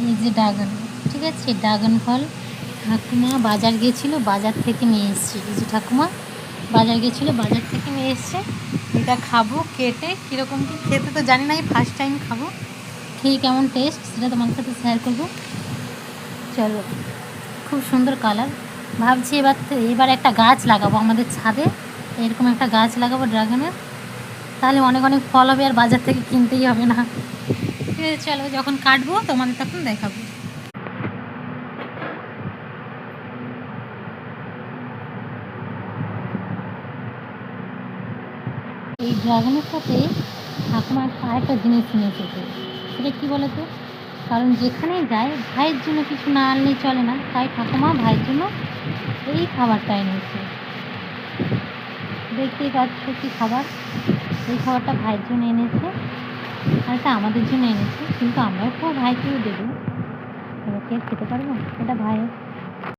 এই যে ড্রাগন, ঠিক আছে, ড্রাগন ফল ঠাকুমা বাজার গিয়েছিলো, বাজার থেকে নিয়ে এসছে। এই যে ঠাকুমা বাজার গিয়েছিলো, বাজার থেকে নিয়ে এসছে। এটা খাবো কেটে, কীরকম কী খেতে তো জানি না, এই ফার্স্ট টাইম খাবো, খেয়ে কেমন টেস্ট সেটা তোমার সাথে শেয়ার করবো। চলো, খুব সুন্দর কালার। ভাবছি এবার একটা গাছ লাগাবো আমাদের ছাদে, এরকম একটা গাছ লাগাবো ড্রাগনের, তাহলে অনেক অনেক ফল হবে আর বাজার থেকে কিনতেই হবে না। ঠিক আছে, চলো যখন কাটবো তোমাদের তখন দেখাবো। এই ড্রাগনের সাথে ঠাকুমা আরেকটা জিনিস নিয়ে এসেছে, সেটা কী বলো তো? কারণ যেখানেই যায় ভাইয়ের জন্য কিছু না আনলেই চলে না, তাই ঠাকুমা ভাইয়ের জন্য এই খাবারটা এনেছে। দেখতেই পাচ্ছ কী খাবার, এই খাবারটা ভাইয়ের জন্য এনেছে, আর এটা আমাদের জন্য এনেছে, কিন্তু আমরাও তো ভাইকেও দেবো। এবার কে খেতে পারবো, এটা ভাইয়ের।